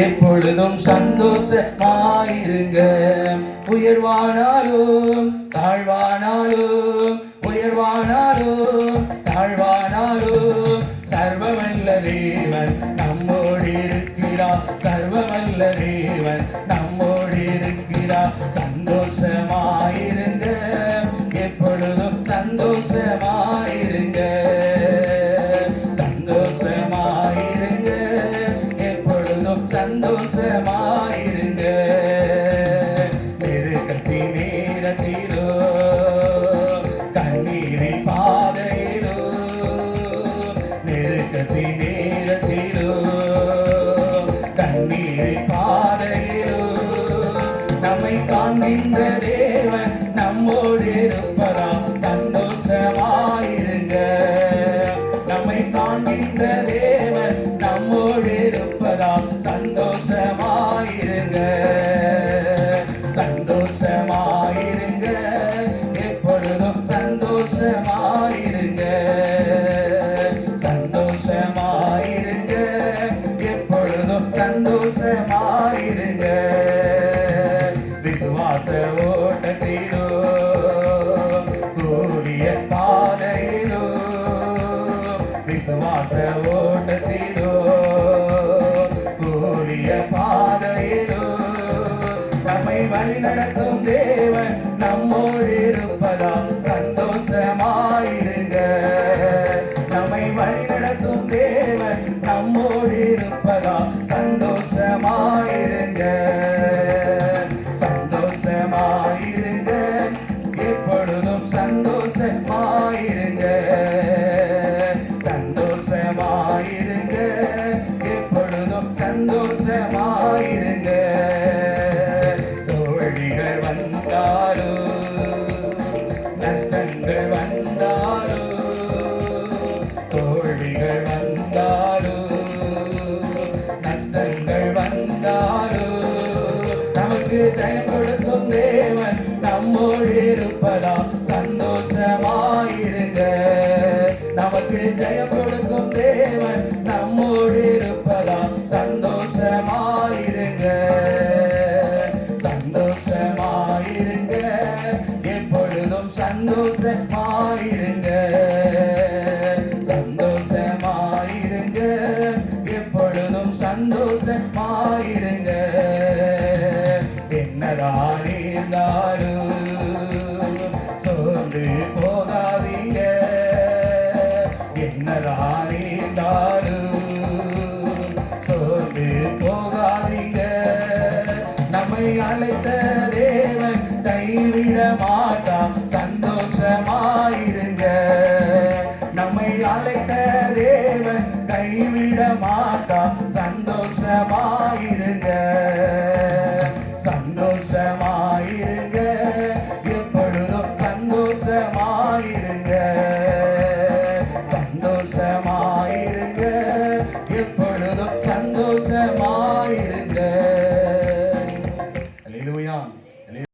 எப்பொழுதும் சந்தோஷமாயிருங்க. உயர்வானாலும் தாழ்வானாலும், உயர்வானாலும் தாழ்வானாலும், சர்வவல்ல தேவன் நம்மோடு இருக்கிறார். சர்வவல்ல தேவன் நம்மோடு இருக்கிறார். சந்தோஷமாயிருங்க, எப்பொழுதும் சந்தோஷமாயிருங்க. சந்தோஷமாயிருங்க, எப்பொழுதும் சந்தோஷமாயிருங்க. நெருக்கத்தின் நேரத்திலோ கண்ணீரின் பாதையிலோ, நெருக்கத்தின் நேரத்திலோ கண்ணீரின் பாதையிலோ, நம்மை காண்கின்ற தேவன் நம்மோடு இருப்பதால் சந்தோஷமாயிருங்க. நம்மை காண்கின்ற தேவன் நம்மோடு இருப்பதால் சந்தோஷமாயிருங்க. சந்தோஷமாயிருங்க, எப்பொழுதும் சந்தோஷமாயிருங்க. சந்தோஷமாயிருங்க, எப்பொழுதும் சந்தோஷமாயிருங்க. விசுவாச ஓட்டத்திலோ கூடிய பாதையிலோ, விசுவாச ஓட்டத்திலோ கூடிய பாதையிலோ, நம்மை வழிநடத்தும் தேவன் நம்மோடு இருப்பதால் சந்தோஷமாயிருங்க. நம்மை வழிநடத்தும் தேவன் நம்மோடு இருப்பதால் சந்தோஷமாயிருங்க. சந்தோஷமாயிருங்க, எப்பொழுதும் சந்தோஷமாயிருங்க. சந்தோஷமாயிருங்க, எப்பொழுதும் சந்தோஷமாயிருங்க. தோல்விகள் வந்தாலும் நஷ்டங்கள் வந்தாலும், தோல்விகள் வந்தாலும் நஷ்டங்கள் வந்தாலும், நமக்கு ஜெயம் கொடுக்கும் தேவன் நம்மோடு இருப்பதால் சந்தோஷமாயிருங்க. நமக்கு ஜெயம் கொடுக்கும் தேவன் நம்மோடு இருப்பதால் சந்தோஷமாயிருங்க. சந்தோஷமாயிருங்க, எப்பொழுதும் சந்தோஷமாயிருங்க. சந்தோஷமாயிருங்க, எப்பொழுதும் சந்தோஷமாயிருங்க. என்னதான் இருந்தாலும் சோர்ந்து போகாதீங்க. என்னதான் இருந்தாலும் சோர்ந்து போகாதீங்க. நம்மை அழைத்த தேவன் கைவிட மாட்டான். சந்தோஷமாயிருங்க. நம்மை அழைத்த தேவன் கைவிட மாட்டான். சந்தோஷமாயிருங்க. சந்தோஷமாயிருங்க, எப்பொழுதும் சந்தோஷமாயிருங்க. சந்தோஷமா